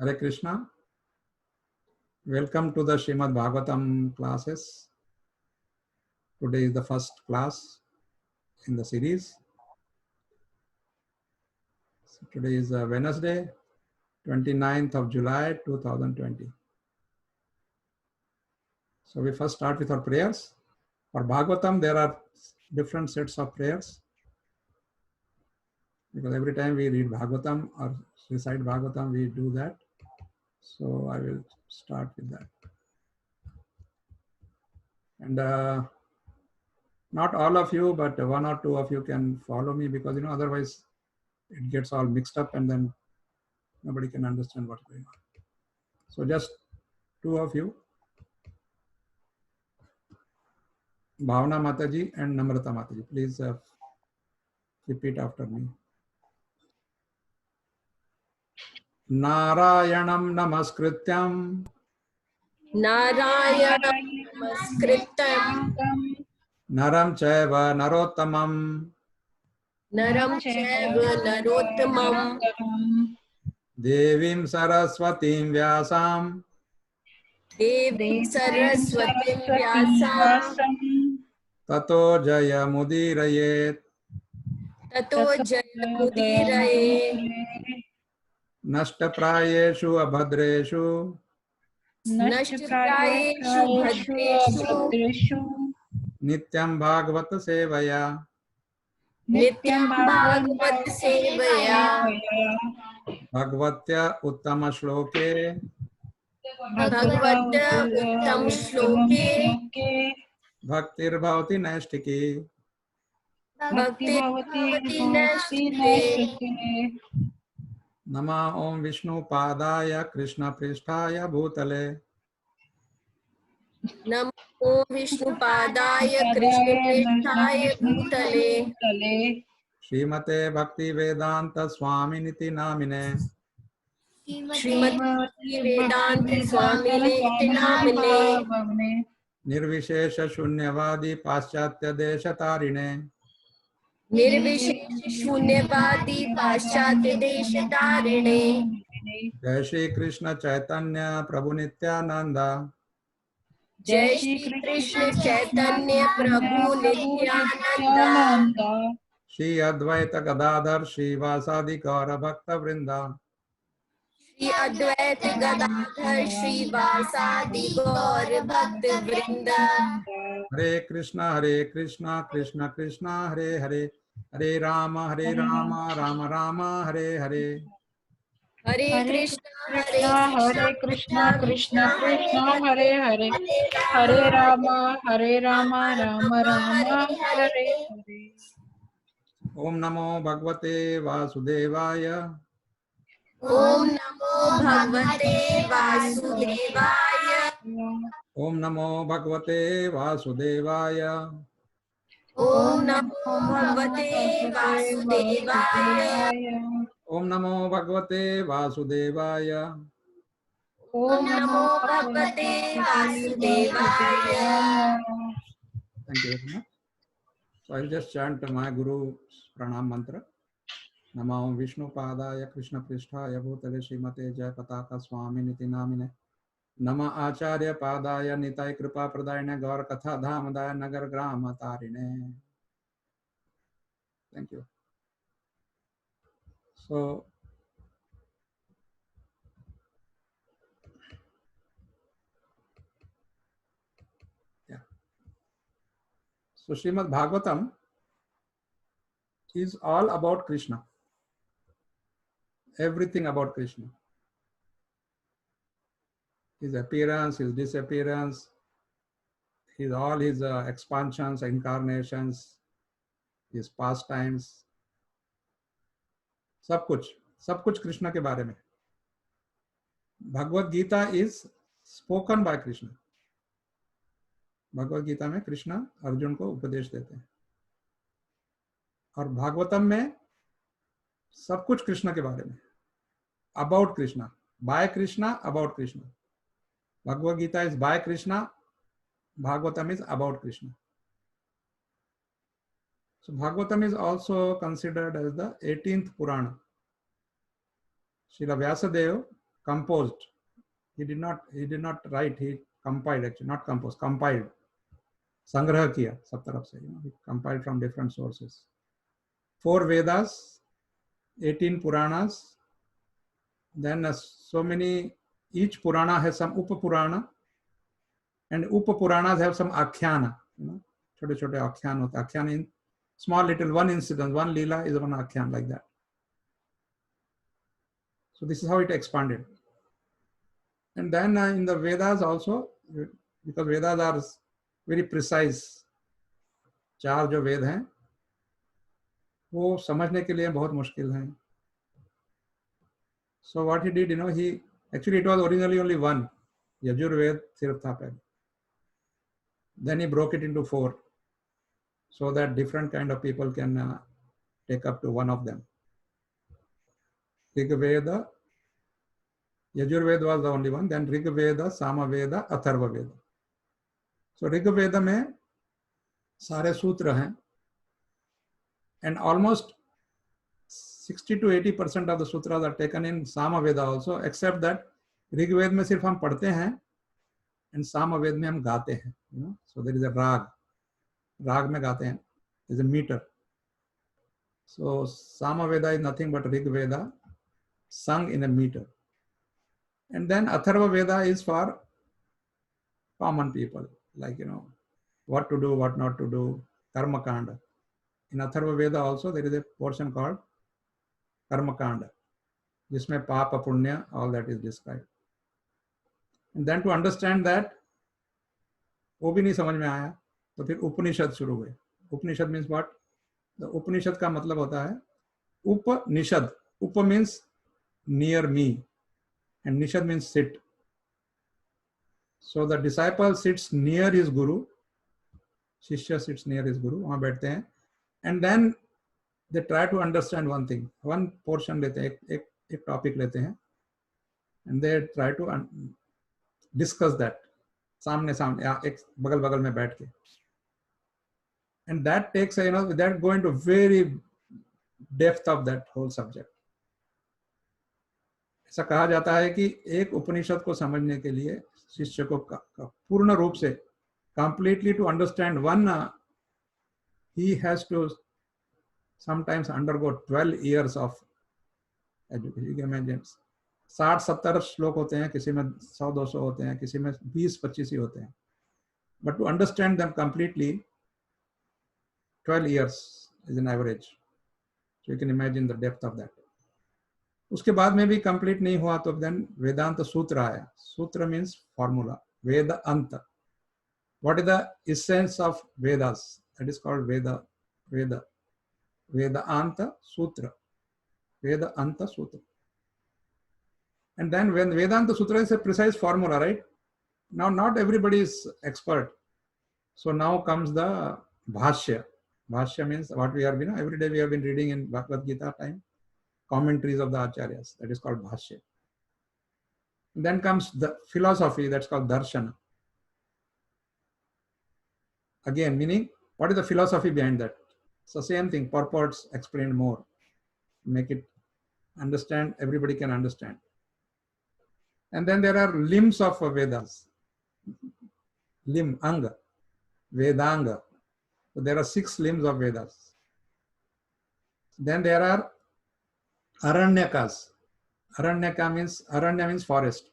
Hare Krishna. Welcome to the Srimad Bhagavatam classes. Today is the first class in the series. So today is Wednesday, 29th of July 2020. So we first start with our prayers. For Bhagavatam, there are different sets of prayers. Because every time we read Bhagavatam or recite Bhagavatam, we do that. So I will start with that. And not all of you, but one or two of you can follow me because, otherwise it gets all mixed up and then nobody can understand what's going on. So just two of you, Bhavana Mataji and Namrata Mataji, please repeat after me. Narayanam Namaskrityam Narayanam Namaskritam Naram Chaiva Narottamam Naram Chaiva Narottamam Devim Saraswatim Vyasam Devi Saraswatim Vyasam Tato Jaya Mudirayet Tato Jayamudiraye Nashtaprayeshu Abhadreshu Nashtaprayeshu Bhadreshu Nityam Bhagavata Sevaya Nityam Bhagavat Sevaya Bhagavatya Uttama Shloke Bhagavata Uttam Shloke Bhaktir Bhavati Naistiki Bhakti Bhavati Nastite Nama Om Vishnu Padaya Krishna Pristhaya Bhutale Namo Vishnu Padaya Krishna Prishthaya Bhutale Srimate Bhakti Vedanta Swami Niti Namine Srimati Vedanta Swamine Tinamine Nirvishesha Shunyavadi Paschatya Desha Tarine Nirvishesha Shunyavadi Paschatya Desha Tarine Jai Shri Krishna Chaitanya Prabhu Nityananda Jai Shri Krishna Chaitanya Prabhu Nityananda Shri Advaita Gadadhar Shri Vasadi Gaura Bhakta Vrinda Shri Advaita Gadadhar Shri Vasadi Gaur Bhakta Vrinda Hare Krishna Krishna Krishna Hare Hare Hare Rama Rama Rama Hare Hare Hare Krishna Hare Krishna Krishna Krishna Hare Hare Hare Rama Rama Rama Hare Hare. Om Namo Bhagavate Vasudevaya Om Namo Bhagavate Vasudevaya Om Namo Bhagavate Vasudevaya Om Namo Bhagavate Vasudevaya Om Namo Bhagavate Vasudevaya Om Namo Bhagavate Vasudevaya. Thank you very much. So I'll just chant my Guru's Pranam Mantra. Namo Vishnu Padaya Krishna Pristhaya Bhutale Srimate Jaya Pataka Swami Niti Namine Nama Acharya Padaya Nitai Kripa Pradayane Gaur Katha Dhamadaya Nagar Grama Tarine. Thank you. So Srimad Bhagavatam is all about Krishna. Everything about Krishna. His appearance, his disappearance, all his expansions, incarnations, his pastimes, सब कुछ कृष्ण के बारे में. Bhagavad Gita is spoken by Krishna. Bhagavad Gita में कृष्ण अर्जुन को उपदेश देते हैं और भागवतम में सब कुछ कृष्ण के बारे में, about Krishna, by Krishna, about Krishna. Bhagavad Gita is by Krishna, Bhagavatam is about Krishna. So Bhagavatam is also considered as the 18th Purana. Srila Vyasadeva composed. He did not write, he compiled, actually not composed, compiled. संग्रह किया सब तरफ से, he compiled from different sources. 4 Vedas, 18 Puranas, then so many, each Purana has some Upapurana, and Upapuranas have some Akhyana, छोटे छोटे आख्यान होते हैं. आख्यान in small little one incident, one lila is one akhyan, like that. So this is how it expanded. And then in the Vedas also, because Vedas are very precise, 4 जो वेद हैं वो समझने के लिए बहुत मुश्किल हैं. So what he did, he actually, it was originally only one, Yajurved सिर्फ था पहले. Then he broke it into 4, so that different kind of people can take up to one of them. Rig Veda, Yajurved was the only one. Then Rig Veda, Sama Veda, Atharva Veda. So Rig Veda में सारे सूत्र हैं, and almost 60 to 80% of the sutras are taken in Sama Veda also, except that Rig Veda में सिर्फ हम पढ़ते हैं, and Sama Veda में हम गाते हैं. So there is a rag में गाते हैं. There is a meter. So Sama Veda is nothing but Rig Veda sung in a meter. And then Atharva Veda is for common people, like, what to do, what not to do, Karma Kanda. In Atharva Veda also there is a portion called Karma Kanda, जिसमें Papa, Punya, all that is described. And then to understand that, वो भी नहीं समझ में आया, तो फिर उपनिषद शुरू हुए. उपनिषद means what? The उपनिषद का मतलब होता है उपनिषद. उप means near me, and nishad means sit. So the disciple sits near his guru, shishya sits near his guru, वहाँ बैठते हैं, and then they try to understand one thing, one portion लेते हैं, एक topic लेते हैं, and they try to discuss that सामने या एक बगल में बैठ के. And that takes, that go into very depth of that whole subject. ऐसा कहा जाता है कि एक उपनिषद को समझने के लिए शिष्य को पूर्ण रूप से completely to understand one, he has to sometimes undergo 12 years of education. You can imagine 60-70 श्लोक होते हैं, किसी में 100-200 होते हैं, किसी में 20-25 ही होते हैं. But to understand them completely, 12 years is an average. So you can imagine the depth of that. उसके बाद में भी कंप्लीट नहीं हुआ तो देन वेदांत सूत्र आया. सूत्र means formula. Veda anta. What is the essence of Vedas? That is called Vedanta sutra. Veda अंत सूत्र. And then when Vedanta Sutra is a precise formula, right? Now not everybody is expert. So now comes the Bhashya. Bhashya means what we have been, every day we have been reading in Bhagavad Gita time, commentaries of the Acharyas, that is called Bhashya. And then comes the philosophy, that's called Darshana. Again, meaning, what is the philosophy behind that? It's the same thing, purports explained more. Make it understand, everybody can understand. And then there are limbs of Vedas. Limb, Anga, Vedanga. So there are 6 limbs of Vedas. Then there are Aranyakas. Aranya means forest.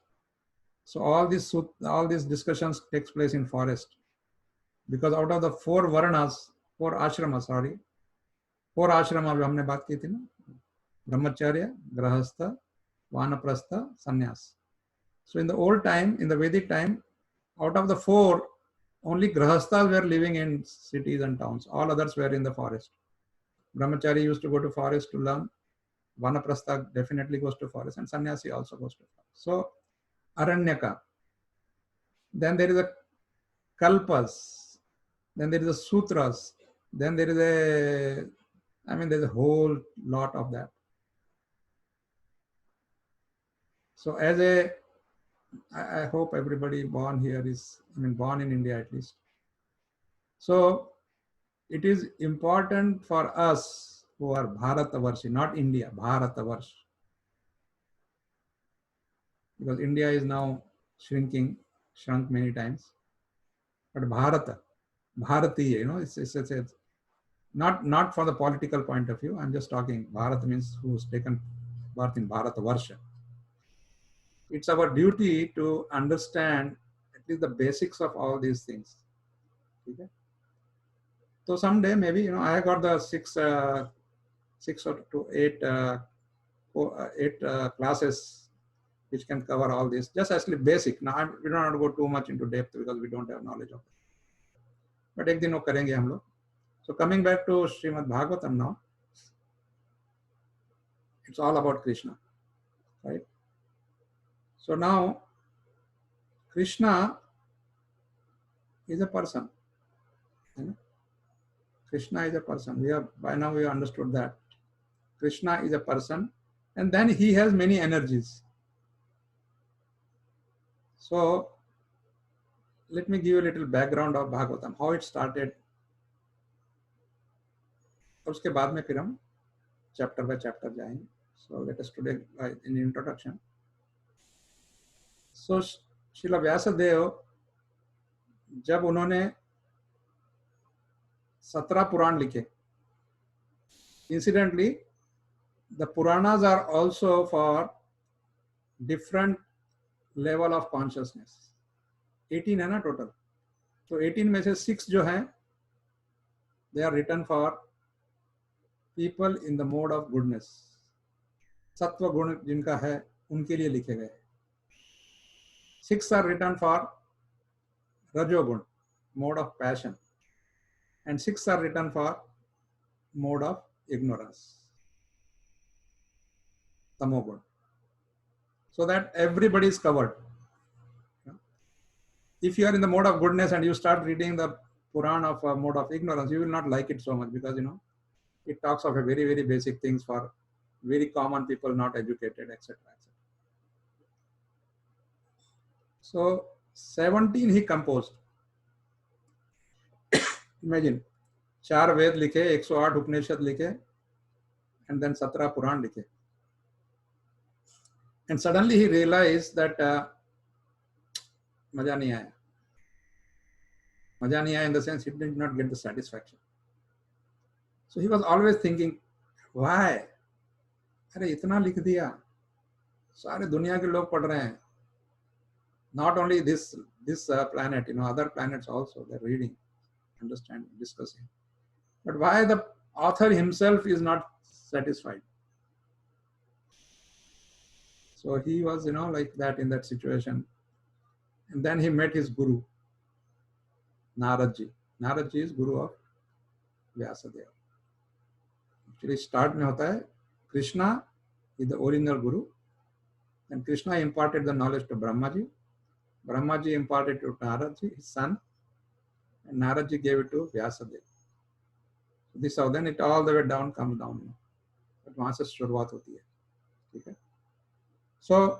So all these discussions takes place in forest. Because out of the 4 ashramas जो हमने बात की थी ना, ब्रह्मचर्य, गृहस्थ, वानप्रस्थ, संन्यास. So in the old time, in the Vedic time, out of the 4, only grahasthas were living in cities and towns. All others were in the forest. Brahmachari used to go to forest to learn. Vanaprastha definitely goes to forest, and sannyasi also goes to forest. So Aranyaka. Then there is a kalpas. Then there is a sutras. Then there is there's a whole lot of that. So I hope everybody born here is, born in India at least. So it is important for us who are Bharatavarshi, not India, Bharatavarsh. because India is now shrunk many times. But Bharatiya, you know, it's not from the political point of view. I'm just talking. Bharat means who's taken birth in Bharatavarsha. It's our duty to understand at least the basics of all these things. Okay? So someday maybe, you know, I got the six or to eight classes which can cover all this. Just actually basic. Now we don't have to go too much into depth because we don't have knowledge of it. But एक दिन वो करेंगे हम लोग. So coming back to Srimad Bhagavatam now, it's all about Krishna, right? So now Krishna is a person. You know? Krishna is a person. By now we have understood that Krishna is a person, and then he has many energies. So let me give you a little background of Bhagavatam, how it started. उसके बाद में फिर हम chapter by chapter जाएंगे. So let us today in introduction. So Srila Vyasdev जब उन्होंने 17 पुराण लिखे, incidentally the Puranas are also for different level of consciousness. 18 है ना total. तो 18 में से 6 जो हैं, they are written for people in the mode of goodness. सत्व गुण जिनका है उनके लिए लिखे गए. 6 are written for rajogun, mode of passion, and 6 are written for mode of ignorance, tamogun, so that everybody is covered. If you are in the mode of goodness and you start reading the Puran of mode of ignorance, you will not like it so much, because you know it talks of a very, very basic things for very common people, not educated, etc. So 17 he composed. Imagine, 4 वेद लिखे, 108 उपनिषद लिखे, and then 17 पुराण लिखे. And suddenly he realized that मजा नहीं आया. मजा नहीं आया in the sense he did not get the satisfaction. So he was always thinking, why? अरे इतना लिख दिया, सारे दुनिया के लोग पढ़ रहे हैं. Not only this planet, you know, other planets also, they're reading, understanding, discussing. But why the author himself is not satisfied? So he was, you know, like that in that situation. And then he met his guru, Naradji. Naradji is guru of Vyasadeva. Actually, start में होता है, Krishna is the original guru. And Krishna imparted the knowledge to Brahmaji. Brahmaji imparted to Naradji, his son. And Naradji gave it to Vyasadeva. So this how then it all the way down comes down. But वहाँ से शुरुआत होती है. ठीक है? So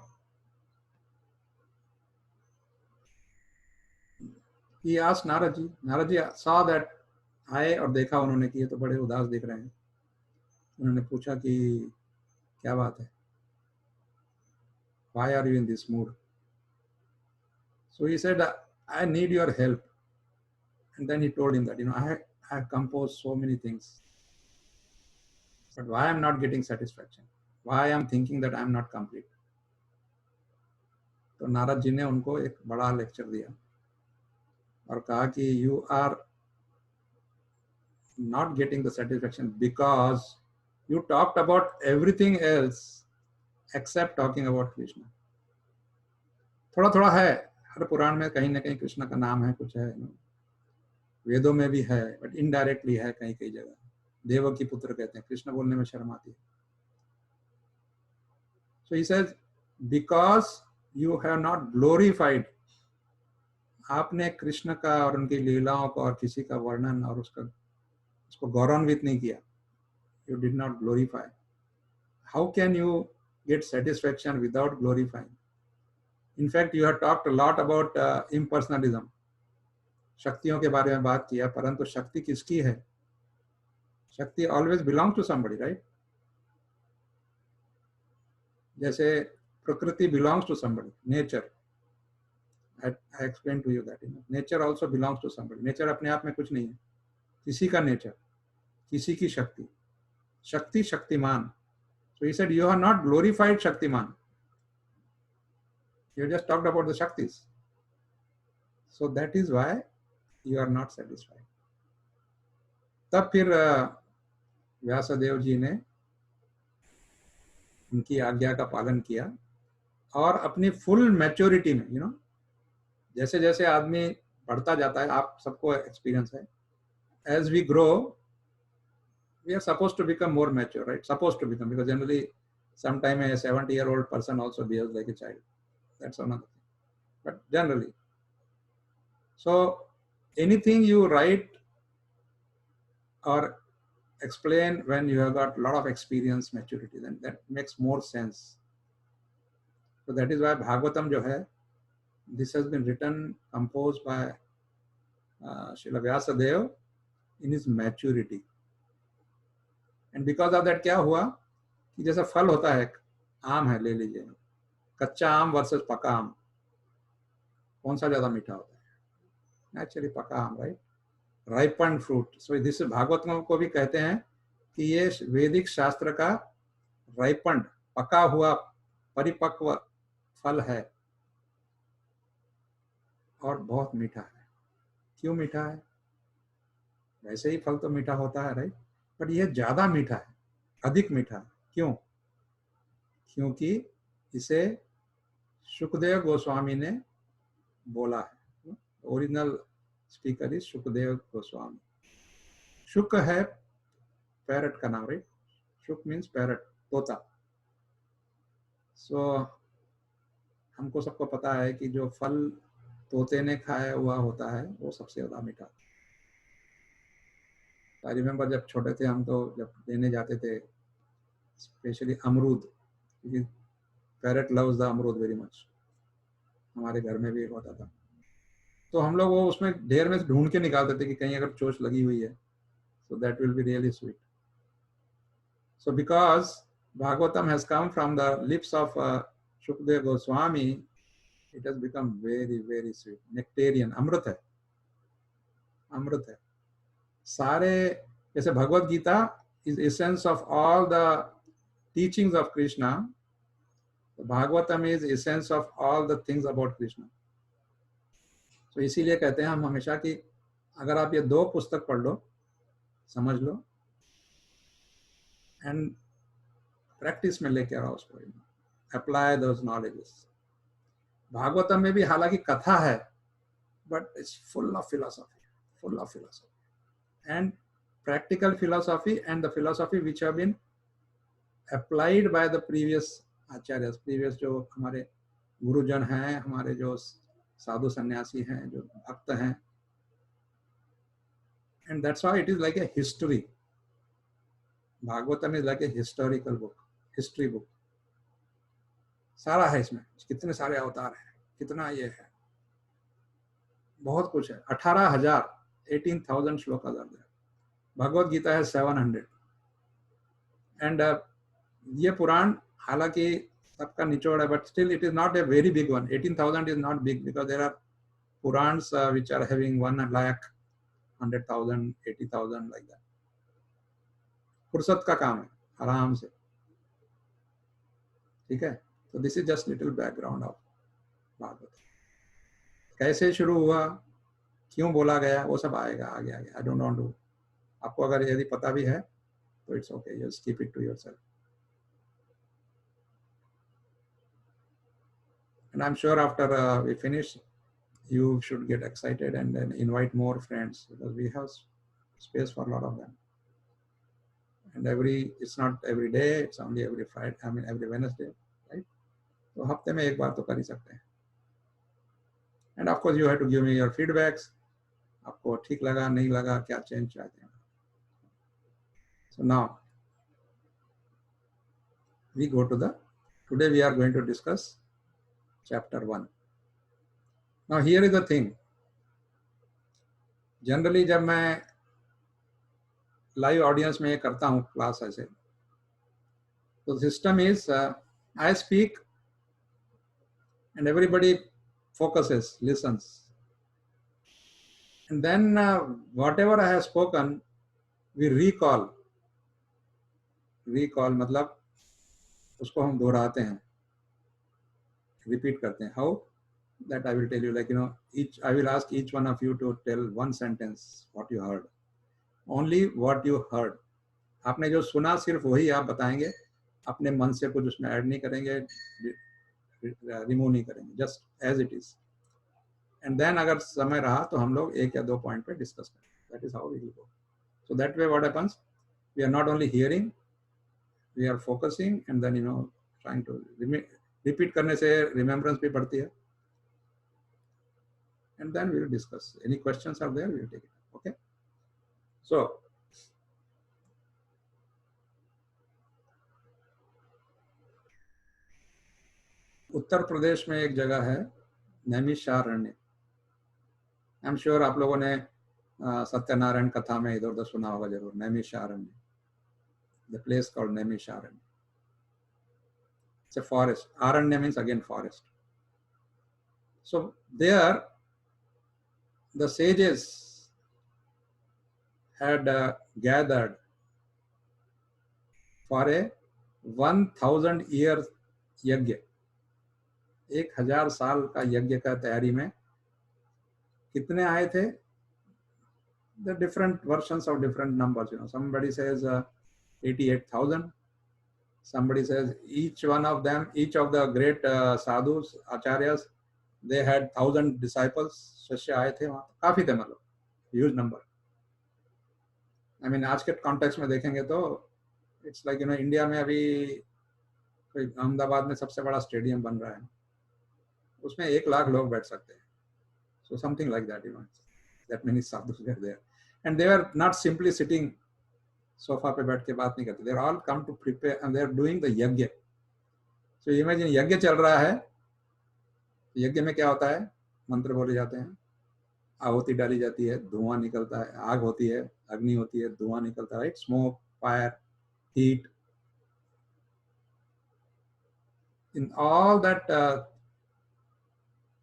he asked Naradji. Naradji saw that आए और देखा उन्होंने कि ये तो बड़े उदास दिख रहे हैं. उन्होंने पूछा कि क्या बात है? Why are you in this mood? So he said, I need your help. And then he told him that, you know, I have composed so many things, but why I'm not getting satisfaction? Why I'm thinking that I'm not complete? तो नारद जी ने उनको एक बड़ा lecture दिया और कहा कि you are not getting the satisfaction because you talked about everything else except talking about Krishna. थोड़ा थोड़ा है, हर पुराण में कहीं ना कहीं कृष्ण का नाम है, कुछ है, वेदों में भी है, बट इनडायरेक्टली है कहीं कहीं जगह. देव की पुत्र कहते हैं, कृष्ण बोलने में शर्म आती है. So he says, because you have not glorified, आपने कृष्ण का और उनकी लीलाओं को और किसी का वर्णन और उसको गौरवान्वित नहीं किया. You did not glorify. How can you get satisfaction without glorifying? In fact, you have talked a lot about impersonalism. शक्तियों के बारे में बात किया, परंतु शक्ति किसकी है? शक्ति always belongs to somebody, right? जैसे Prakriti belongs to somebody. Nature. I explained to you that. Nature also belongs to somebody. Nature अपने आप में कुछ नहीं है. किसी का nature, किसी की शक्ति. Shakti, Shaktiman. So he said, you are not glorified Shaktiman. You just talked about the Shaktis. So that is why you are not satisfied. तब फिर व्यासदेव जी ने उनकी आज्ञा का पालन किया और अपनी फुल मैच्योरिटी में, जैसे जैसे आदमी बढ़ता जाता है, आप सबको एक्सपीरियंस है, as we grow, we are supposed to become more mature, right? Supposed to become, because generally sometime a 70-year-old person also behaves like a child. That's another thing. But generally, so anything you write or explain when you have got a lot of experience, maturity, then that makes more sense. So that is why Bhagavatam jo hai, this has been written, composed by Srila Vyasadeva in his maturity. And because of that क्या हुआ कि जैसा फल होता है, आम है ले लीजिए, कच्चा आम वर्सेस पका आम, कौन सा ज्यादा मीठा होता है? Naturally पका आम, right? Ripened fruit. So this Bhagavatam को भी कहते हैं कि ये वैदिक शास्त्र का ripened, पका हुआ, परिपक्व फल है और बहुत मीठा है. क्यों मीठा है? वैसे ही फल तो मीठा होता है, राइट? बट यह ज्यादा मीठा है, अधिक मीठा है. क्यों? क्योंकि इसे शुकदेव गोस्वामी ने बोला है. Original speaker is Shukdev Goswami. शुक है पैरट का नाम, राइट? शुक मीन्स पैरट, तोता. सो हमको सबको पता है कि जो फल तोते ने खाया हुआ होता है वो सबसे ज्यादा मीठा. आई रिमेम्बर जब छोटे थे हम, तो जब लेने जाते थे स्पेशली अमरूद, क्योंकि पैरट लव्स द अमरूद वेरी मच, हमारे घर में भी होता था, तो हम लोग वो उसमें ढेर में ढूंढ के निकालते थे कि कहीं अगर चोंच लगी हुई है, so that will be really sweet. So because Bhagavatam has come from the lips of Shukdev Goswami, it has become very, very sweet. Nectarian, अमृत है, अमृत है. सारे, जैसे Bhagavad Gita is essence of all the teachings of Krishna, Bhagavatam is essence of all the things about Krishna. तो इसीलिए कहते हैं हम हमेशा कि अगर आप ये दो पुस्तक पढ़ लो, समझ लो, एंड प्रैक्टिस में लेके आओ उसको, अप्लाई दोज नॉलेजेस. भागवतम में भी हालांकि कथा है, but it's full of philosophy, full of philosophy and practical philosophy, and the philosophy which have been applied by the previous acharyas, previous जो हमारे गुरुजन हैं, हमारे जो साधु सन्यासी हैं, जो भक्त हैं. And that's why it is like a history. Bhagavatam is like a historical book, history book. सारा है इसमें, कितने सारे अवतार हैं, कितना ये है, बहुत कुछ है. 18,000 श्लोकास आते हैं. भगवत गीता है 700. एंड ये पुराण हालांकि सबका निचोड़ है, but still it is not a very big one. 18,000 is not big because there are Puranas which are having 1 lakh, 100,000, 80,000 like that. फुर्सत का काम है, आराम से. ठीक है, तो this is just little background of Bhagavata. कैसे शुरू हुआ, क्यों बोला गया, वो सब आएगा आगे आगे. आई डोंट वांट टू, आपको अगर यदि पता भी है तो it's okay, just keep it to yourself. And I am sure after we finish you should get excited and then invite more friends, because we have space for a lot of them. And it's not every day, it's only every Friday, I mean every Wednesday, right? तो हफ्ते में एक बार तो कर ही सकते हैं. And of course you have to give me your feedbacks. आपको ठीक लगा, नहीं लगा, क्या चेंज चाहते हैं. So now we go to today we are going to discuss chapter 1. Now here is the thing. Generally जब मैं लाइव ऑडियंस में करता हूँ क्लास ऐसे, तो system is I speak and everybody focuses, listens. And then whatever I have spoken, we recall. Recall मतलब उसको हम दोहराते हैं, repeat करते हैं. How? That I will tell you. Like, you know, I will ask each one of you to tell one sentence what you heard. Only what you heard. आपने जो सुना सिर्फ वही आप बताएंगे, अपने मन से कुछ उसमें ऐड नहीं करेंगे, रिमूव नहीं करेंगे, just as it is. And then अगर समय रहा तो हम लोग एक या दो पॉइंट पे डिस्कस करें. That is how we will go. So that way what happens, we are not only hearing, we are focusing and then you know trying to repeat करने से रिमेम्बरेंस भी बढ़ती है. And then we will discuss. Any questions are there, we will take it. Okay. So Uttar Pradesh में एक जगह है नैमिषारण्य. आई am sure आप लोगों ने सत्यनारायण कथा में इधर उधर सुना होगा जरूर. Naimisharanya, the place called Naimisharanya. It's a forest. Aranya means again forest. So there the sages had gathered for a 1000 year यज्ञ. 1000 साल का यज्ञ का तैयारी में कितने आए थे? The different versions of different numbers. You know, somebody says 88,000. Somebody says each one of them, each of the great sadhus, acharyas, they had 1000 disciples. शिष्य आए थे वहाँ. काफी थे, मतलब huge number. I mean, आज के कॉन्टेक्स्ट में देखेंगे तो it's like, you know, India में अभी कोई अहमदाबाद में सबसे बड़ा स्टेडियम बन रहा है, उसमें 1 लाख लोग बैठ सकते हैं. So something like that, you know, that many sadhus were there, and they were not simply sitting sofa पे बैठ के बात नहीं करते. They all come to prepare and they are doing the यज्ञ. So imagine यज्ञ चल रहा है. यज्ञ में क्या होता है? मंत्र बोले जाते हैं, आहुति डाली जाती है, धुआं निकलता है, आग होती है, अग्नि होती है, धुआं निकलता है, right? Smoke, fire, heat. In all that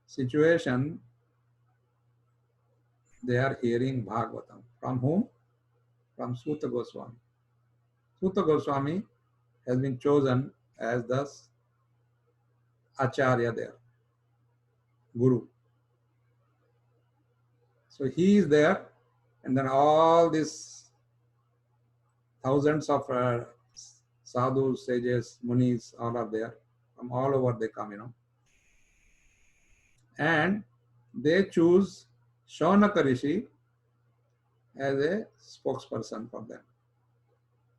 situation, they are hearing Bhagavatam. From whom? From Suta Goswami. Suta Goswami has been chosen as the Acharya there, Guru. So he is there, and then all these thousands of sadhus, sages, munis, all are there. From all over they come, you know. And they choose Shaunaka Rishi as a spokesperson for them.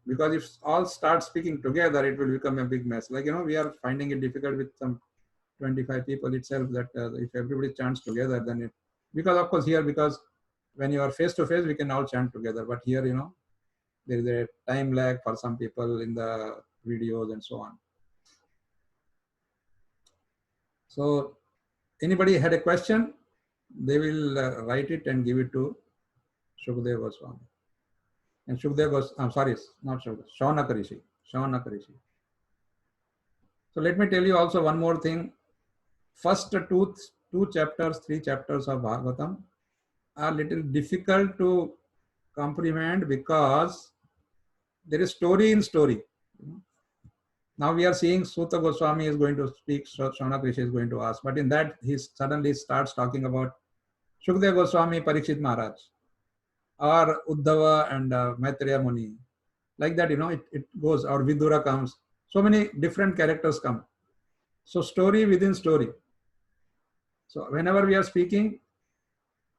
Because if all start speaking together, it will become a big mess. Like, you know, we are finding it difficult with some 25 people itself, that if everybody chants together, then it, because of course here, because when you are face to face, we can all chant together. But here, you know, there is a time lag for some people in the videos and so on. So anybody had a question, they will write it and give it to Shukdev Goswami. And Shukdev Goswami, I'm sorry, not Shukdev, Shaunaka Rishi. Shaunaka Rishi. So let me tell you also one more thing. First two chapters, 3 chapters of Bhagavatam are little difficult to comprehend because there is story in story. Now we are seeing Suta Goswami is going to speak, Shaunaka Rishi is going to ask, but in that he suddenly starts talking about Shukdev Goswami, Parikshit Maharaj, or Uddhava and Maitreya Muni. Like that, you know, it goes, or Vidura comes. So many different characters come. So story within story. So whenever we are speaking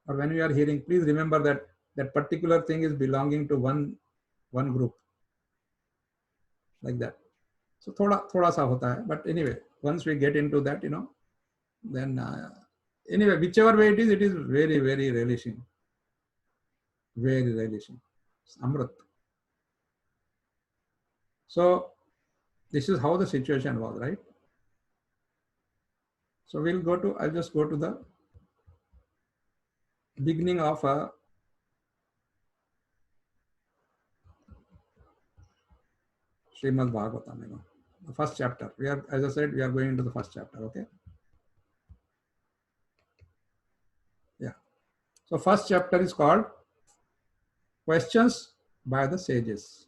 or when we are hearing, please remember that that particular thing is belonging to one group. Like that. So thoda sa hota hai. But anyway, once we get into that, you know, then anyway, whichever way it is very, very relishing. Very relishing. It's Amrit. So this is how the situation was, right? So I'll just go to the beginning of Srimad Bhagavatam, you know, the first chapter. As I said, we are going into the first chapter, okay? So first chapter is called Questions by the Sages.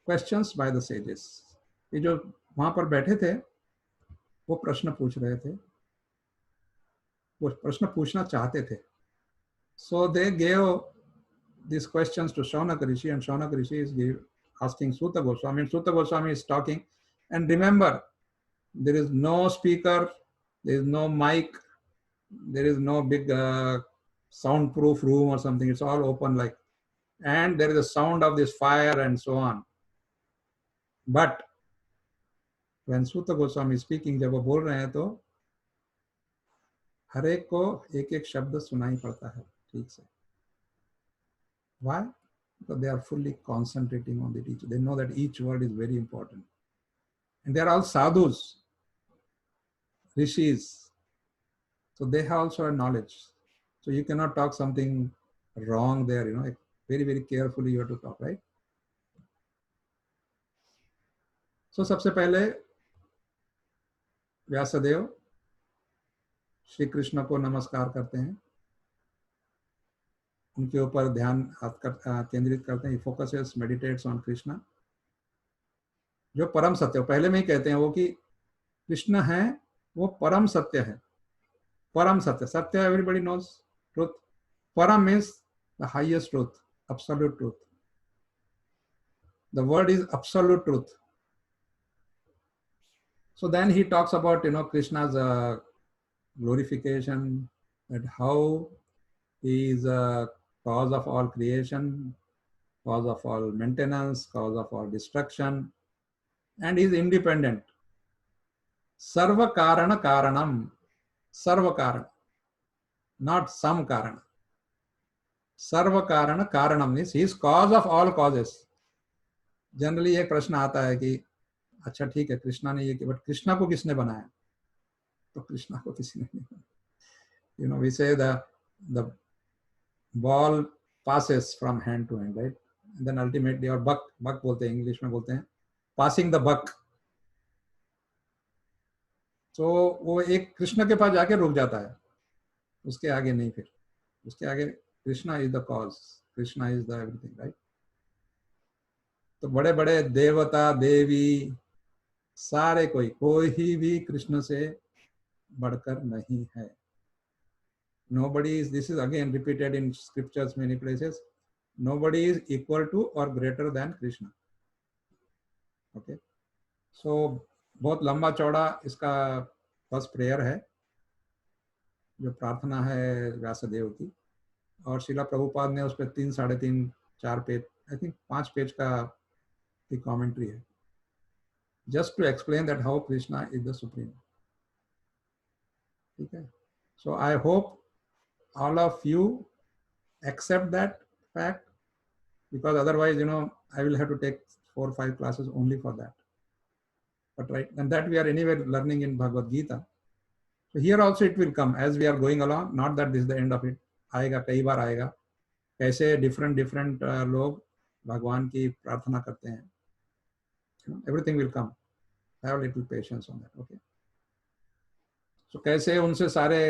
Questions by the Sages. ये जो वहां पर बैठे थे वो प्रश्न पूछ रहे थे, वो प्रश्न पूछना चाहते थे. So they gave these questions to Shaunaka Rishi, and Shaunaka Rishi is asking Suta Goswami, and Suta Goswami is talking. And remember, there is no speaker, there is no mic, there is no big soundproof room or something. It's all open, like, and there is a sound of this fire and so on. But when Suta Goswami is speaking, जब वो बोल रहे हैं तो हर एक को एक एक शब्द सुनाई पड़ता है ठीक से. Why? Because they are fully concentrating on the teacher. They know that each word is very important. And they are all sadhus, rishis. So they have also a knowledge. So you cannot talk something wrong there, you know, very, very carefully you have to talk, right? So सबसे पहले व्यासदेव श्री कृष्ण को नमस्कार करते हैं, उनके ऊपर ध्यान केंद्रित करते हैं. फोकसेस, मेडिटेट्स ऑन कृष्णा, जो परम सत्य, पहले में ही कहते हैं वो कि कृष्ण है वो परम सत्य है. परम सत्य, सत्य एवरीबॉडी नोज, ट्रुथ. परम means the highest truth, absolute truth. The word is absolute truth. So then he talks about, you know, Krishna's glorification, that how he is a cause of all creation, cause of all maintenance, cause of all destruction, and he is independent. Sarva karana karanam. Sarva karana, not some karana. Sarva karana karanam means he is cause of all causes. Generally एक प्रश्न आता है कि अच्छा ठीक है कृष्णा ने ये किया, बट कृष्णा को किसने बनाया? तो कृष्णा को किसी ने नहीं बनाया. You know, we say the ball passes from hand to hand, right? And then ultimately, or buck बोलते हैं, इंग्लिश में बोलते हैं passing the buck. तो वो एक कृष्ण के पास जाके रुक जाता है, उसके आगे नहीं. फिर उसके आगे Krishna is the cause, Krishna is the everything, right? तो बड़े बड़े देवता देवी सारे कोई भी कृष्ण से बढ़कर नहीं है. Nobody is, this is again repeated in scriptures many places, nobody is equal to or greater than Krishna. Okay, so बहुत लंबा चौड़ा इसका फर्स्ट प्रेयर है, जो प्रार्थना है व्यासदेव की. और शिला प्रभुपाद ने उस पर 3, 3.5, 4 पेज, आई थिंक 5 पेज का कमेंट्री है, just to explain that how Krishna is the supreme. Okay, so I hope all of you accept that fact, because otherwise, you know, I will have to take 4 or 5 classes only for that. But right, and that we are anyway learning in Bhagavad Gita. So here also it will come as we are going along, not that this is the end of it. आएगा, कई बार आएगा, कैसे different लोग भगवान की प्रार्थना करते हैं. Everything will come. Have a little patience on that. Okay. So कैसे उनसे सारे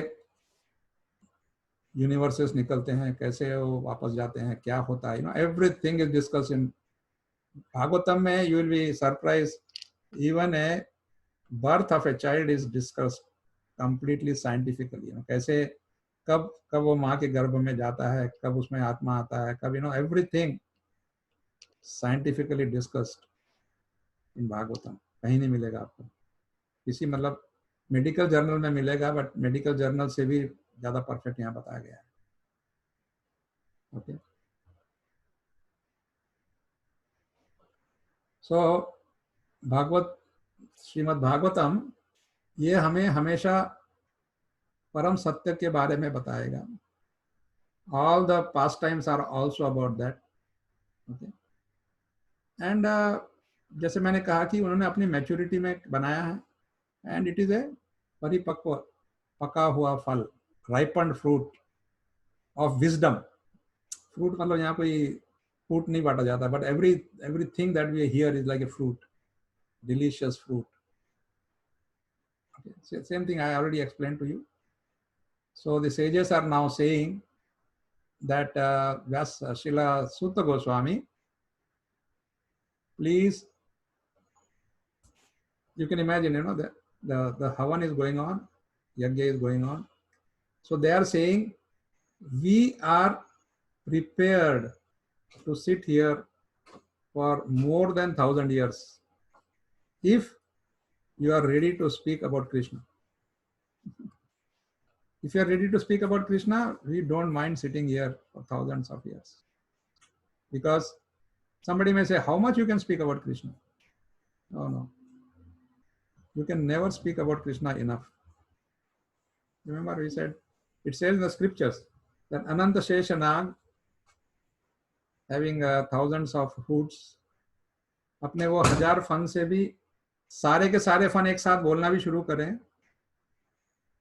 यूनिवर्सेस निकलते हैं, कैसे वो वापस जाते हैं, क्या होता है, you know, everything is discussed in Bhagavatam में. You will be surprised, even a birth of a child is discussed completely scientifically. You know, कैसे कब वो माँ के गर्भ में जाता है, कब उसमें आत्मा आता है, कब, you know, everything scientifically discussed in Bhagavatam. कहीं नहीं मिलेगा आपको, किसी मतलब मेडिकल जर्नल में मिलेगा, बट मेडिकल जर्नल से भी ज्यादा परफेक्ट यहाँ बताया गया है. ओके, सो श्रीमद् भागवतम ये हमें हमेशा परम सत्य के बारे में बताएगा. All the past times are also about that. Okay, and जैसे मैंने कहा कि उन्होंने अपनी मैच्योरिटी में बनाया है, एंड इट इज ए परिपक्व पका हुआ फल, ripened fruit of wisdom. Fruit मतलब यहाँ कोई fruit नहीं बांटा जाता, but everything that we hear is like a fruit, delicious fruit. Okay. Same thing I already explained to you. So the sages are now saying that Srila Sutta Goswami, please, you can imagine, the Havan is going on, Yajna is going on. So they are saying, we are prepared to sit here for more than 1,000 years if you are ready to speak about Krishna. If you are ready to speak about Krishna, we don't mind sitting here for thousands of years. Because somebody may say, how much you can speak about Krishna? No. You can never speak about Krishna enough. Remember we said, it says in the scriptures that Ananta Sheshanag, having thousands of hoods, अपने वो 1000 fun से भी सारे के सारे fun एक साथ बोलना भी शुरू करें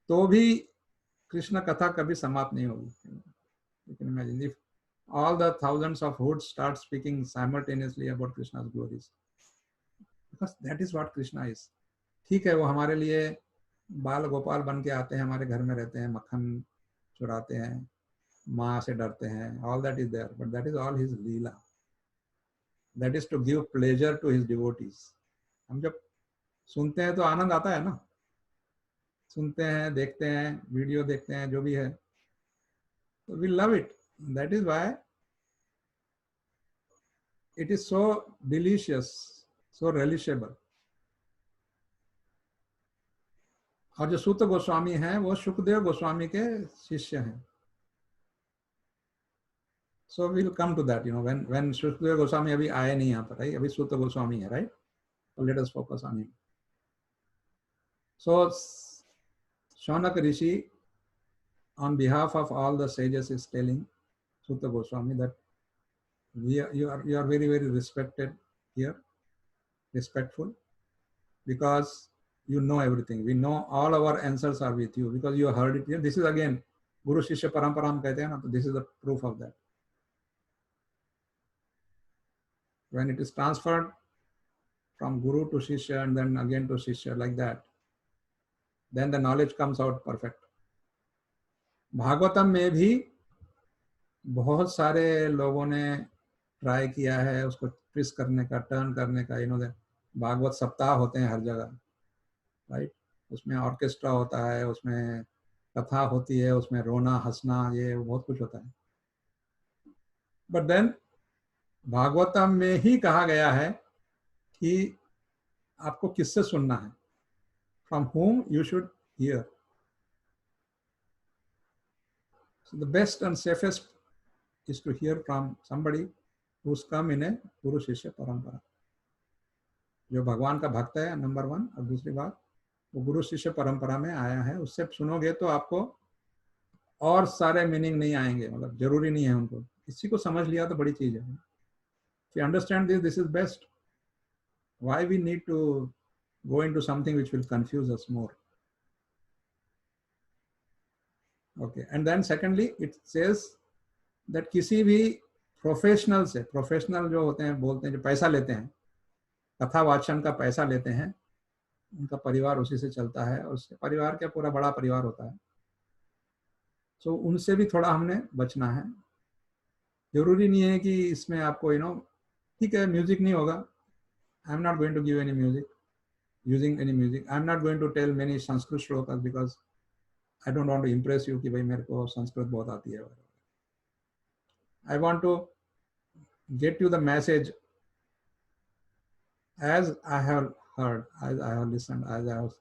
तो भी कृष्ण कथा कभी समाप्त नहीं होगी. You can imagine if all the thousands of hoods start speaking simultaneously about Krishna's glories, because that is what Krishna is. ठीक है, वो हमारे लिए बाल गोपाल बन के आते हैं, हमारे घर में रहते हैं, मक्खन चुराते हैं, माँ से डरते हैं, all that is there, but that is all his Leela. That is to give pleasure to his devotees. हम जब सुनते हैं तो आनंद आता है ना, सुनते हैं, देखते हैं, वीडियो देखते हैं, जो भी है, तो we love it. That is why it is so delicious, so relishable. और जो सूत गोस्वामी हैं वो शुकदेव गोस्वामी के शिष्य हैं. So we'll come to that, when Shukdev Goswami अभी आए नहीं यहाँ पर, right? अभी सूत गोस्वामी है, right? So let us focus on him. So Shaunak Rishi, on behalf of all the sages, is telling Sutta Goswami that you are very, very respected here, respectful, because you know everything. We know all our answers are with you because you heard it here. This is again Guru Shishya Parampara हम कहते हैं ना, तो this is the proof of that. When it is transferred from Guru to Shishya and then again to Shishya like that, then the knowledge comes out perfect. Bhagavatam में भी बहुत सारे लोगों ने ट्राई किया है उसको ट्विस्ट करने का, टर्न करने का. भागवत सप्ताह होते हैं हर जगह, राइट? उसमें ऑर्केस्ट्रा होता है, उसमें कथा होती है, उसमें रोना हंसना, ये बहुत कुछ होता है. बट देन भागवतम में ही कहा गया है कि आपको किससे सुनना है, from whom you should hear. So the best and safest is to hear from somebody who's come in a Guru Shishya Parampara. जो भगवान का भक्त है, नंबर 1, और दूसरी बात वो गुरु शिष्य परंपरा में आया है, उससे सुनोगे तो आपको और सारे मीनिंग नहीं आएंगे, मतलब जरूरी नहीं है उनको. इसी को समझ लिया तो बड़ी चीज है. If you understand this, this is best. Why we need to go into something which will confuse us more? Okay, and then secondly, it says that किसी भी प्रोफेशनल से, प्रोफेशनल जो होते हैं, बोलते हैं, जो पैसा लेते हैं, कथा वाचन का पैसा लेते हैं, उनका परिवार उसी से चलता है, और उसके परिवार का पूरा बड़ा परिवार होता है. सो उनसे भी थोड़ा हमने बचना है. जरूरी नहीं है कि इसमें आपको ठीक है म्यूजिक नहीं होगा. I am not going to give any music, using any music. I am not going to tell many Sanskrit shlokas because I don't want to impress you कि भाई मेरे को संस्कृत बहुत आती है. I want to get you the message as I have heard, as I have listened, as I have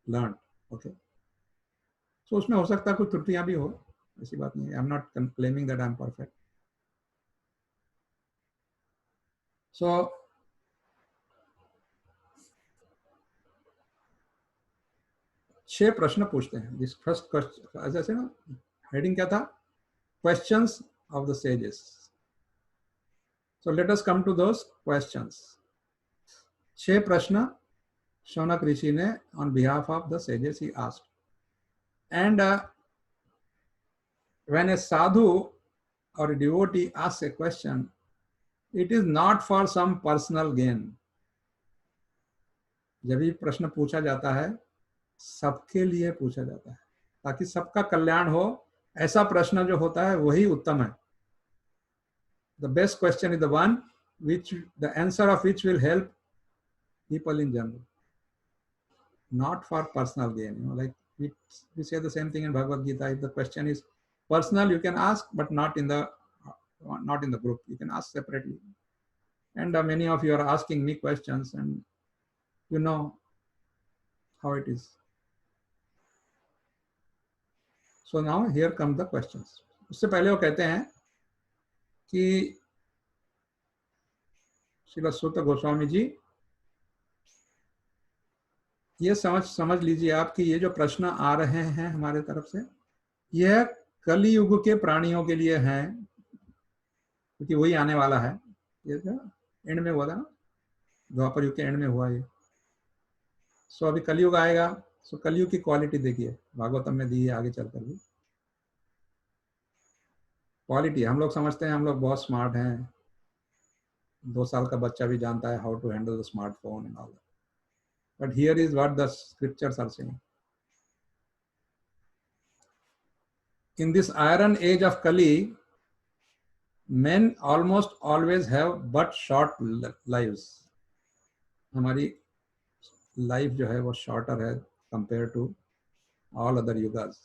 learned. Okay. So उसमें हो सकता है कुछ त्रुटियां भी हो, ऐसी बात नहीं है. I am not claiming that I am perfect. So छह प्रश्न पूछते हैं. This first question, ऐसे ना हेडिंग क्या था? Questions of the sages. So let us come to those questions. 6 प्रश्न शौनक ऋषि ने on behalf of the sages he asked. And when a sadhu or a devotee asks a question, it is not for some personal gain. जब भी प्रश्न पूछा जाता है, सबके लिए पूछा जाता है. ताकि सबका कल्याण हो, ऐसा प्रश्न जो होता है वही उत्तम है. The best question is the one which the answer of which will help people in general, not for personal gain. Like we say the same thing in Bhagavad Gita. If the question is personal, you can ask, but not in the group. You can ask separately. And many of you are asking me questions, and you know how it is. So now here come the questions. उससे पहले वो कहते हैं कि श्रील सूत गोस्वामी जी, ये समझ लीजिए आप कि ये जो प्रश्न आ रहे हैं हमारे तरफ से, यह कलियुग के प्राणियों के लिए हैं, क्योंकि वही आने वाला है. ये जो एंड में हुआ था ना, द्वापर युग के एंड में हुआ ये. सो अभी कलयुग आएगा. सो कलयुग की क्वालिटी देखिए, भागवतम में दी है आगे चलकर भी. क्वालिटी हम लोग समझते हैं हम लोग बहुत स्मार्ट हैं, 2 साल का बच्चा भी जानता है how to handle the smartphone and all that. But here is what the scriptures are saying. In this iron age of Kali, men almost always have but short lives. हमारी लाइफ जो है वो शॉर्टर है compare to all other yugas.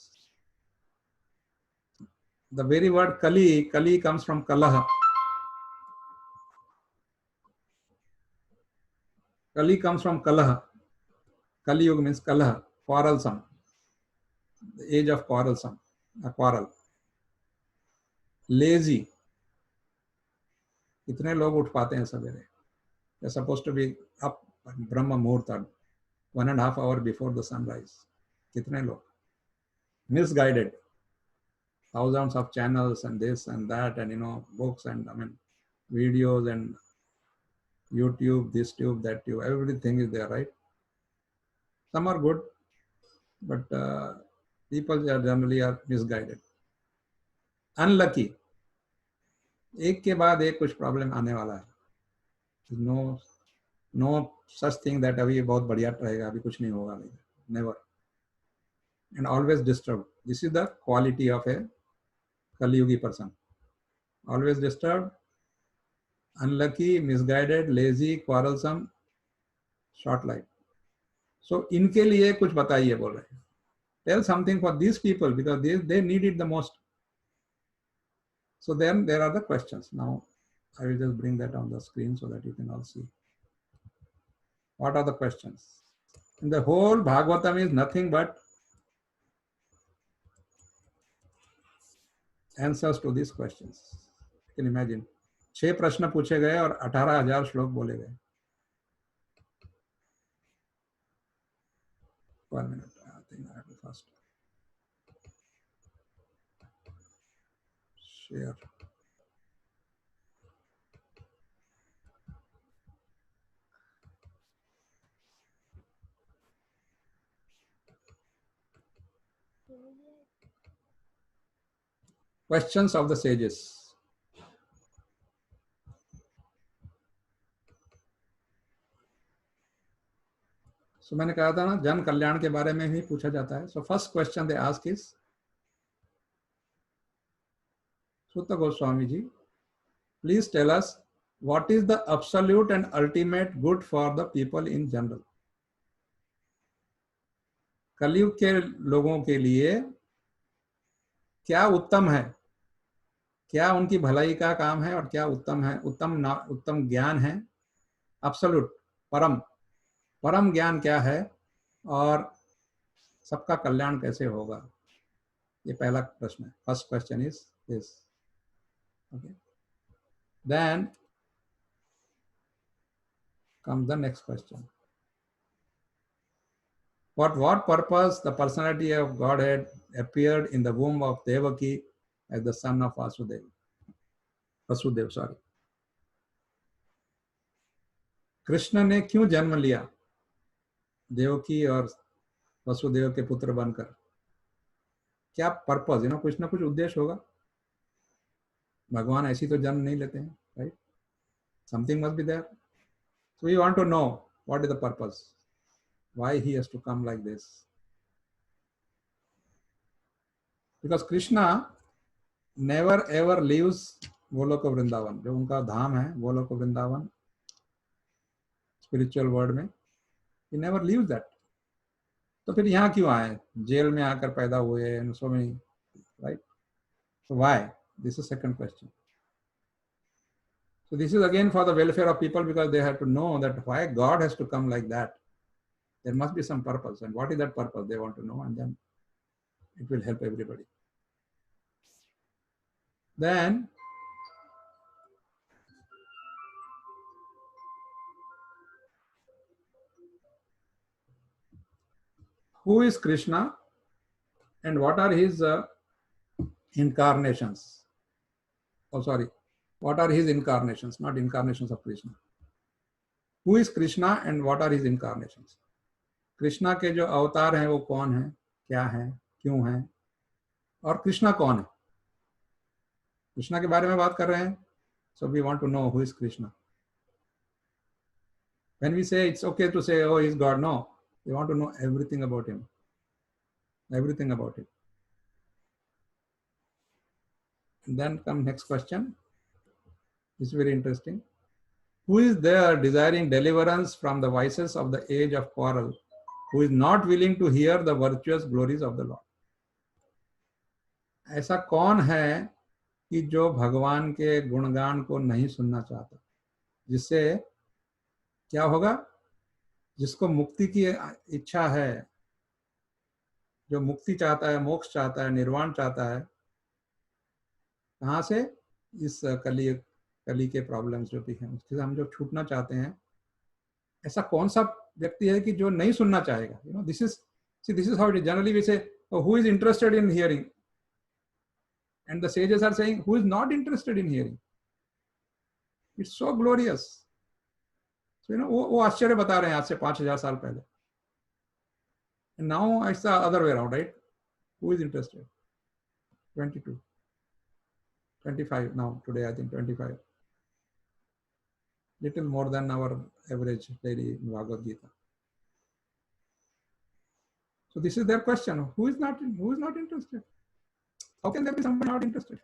The very word Kali comes from Kalaha. Kali comes from Kalaha. Kali Yuga means Kalaha, quarrelsome. The age of quarrelsome, a quarrel. Lazy. कितने लोग उठ पाते हैं सवेरे? They're supposed to be up Brahma Muhurta, 1.5 hours before the sunrise. कितने लोग? Misguided. Thousands of channels and this and that, and books and videos and YouTube, this tube, that tube, everything is there, right? Some are good, but people are generally misguided. Unlucky. एक के बाद एक कुछ problem आने वाला है. No such thing that अभी बहुत बढ़िया रहेगा, अभी कुछ नहीं होगा. Never. And always disturbed. This is the quality of a Kaliyugi person. Always disturbed, unlucky, misguided, lazy, quarrelsome, short life. So इनके लिए कुछ बताइए बोल रहे हैं. Tell something for these people because they need it the most. So then there are the questions. Now I will just bring that on the screen so that you can all see. What are the questions? And the whole Bhagavatam is nothing but answers to these questions. You can imagine. 6 प्रश्न पूछे गए और 18,000 श्लोक बोले गए. 1 minute. I think I have to first share. Questions of the sages. So मैंने कहा था ना, जन कल्याण के बारे में भी पूछा जाता है. So first question they ask is, Sutta Goswami ji, please tell us what is the absolute and ultimate good for the people in general. कलयुग के लोगों के लिए क्या उत्तम है, क्या उनकी भलाई का काम है और क्या उत्तम है, उत्तम ज्ञान है. एब्सोल्यूट, परम ज्ञान क्या है और सबका कल्याण कैसे होगा, ये पहला प्रश्न है. First question is this. Okay, then comes the next question. For what purpose the personality of Godhead appeared in the womb of Devaki as the son of Vasudev? Krishna ने क्यों जन्म लिया देवकी और वसुदेव के पुत्र बनकर? क्या पर्पस, कुछ ना कुछ उद्देश्य होगा. भगवान ऐसी तो जन्म नहीं लेते हैं, right? Something must be there. So we want to know what is the purpose, why he has to come like this. Because Krishna never ever leaves Goloka Vrindavan, जो उनका धाम है गोलोक वृंदावन स्पिरिचुअल वर्ल्ड में, ही नेवर लीव्स दैट। तो फिर यहाँ क्यों आए, jail में आकर पैदा हुए, so many, right? So why? This is second question. So this is again for the welfare of people, because they have to know that why God has to come like that. There must be some purpose, and what is that purpose they want to know, and then it will help everybody. Then who is Krishna and what are his incarnations? Oh, sorry. What are his incarnations? Not incarnations of Krishna. Who is Krishna and what are his incarnations? Krishna के जो अवतार हैं वो कौन है, क्या है, क्यों है, और कृष्णा कौन है? कृष्णा के बारे में बात कर रहे हैं. So we want to know who is Krishna. When we say it's okay to say, oh, he's God, no. We want to know everything about him. Everything about it. And then come next question. It's very interesting. Who is there desiring deliverance from the vices of the age of quarrel, who is not willing to hear the virtuous glories of the Lord? ऐसा कौन है कि जो भगवान के गुणगान को नहीं सुनना चाहता, जिससे क्या होगा? जिसको मुक्ति की इच्छा है, जो मुक्ति चाहता है, मोक्ष चाहता है, निर्वाण चाहता है, कहाँ से? इस कली के प्रॉब्लम्स जो भी हैं उससे हम जो छूटना चाहते हैं. ऐसा कौन सा व्यक्ति है कि जो नहीं सुनना चाहेगा? You know, this is how it is. Generally we say, oh, who is interested in hearing? And the sages are saying, who is not interested in hearing? It's so glorious. So, you know, वो आश्चर्य बता रहे हैं आज से 5000 साल पहले. And now it's the other way around, right? Who is interested? 22, 25 now, today I think 25. Little more than our average daily Bhagavad Gita. So this is their question. Who is not interested? How can there be someone not interested?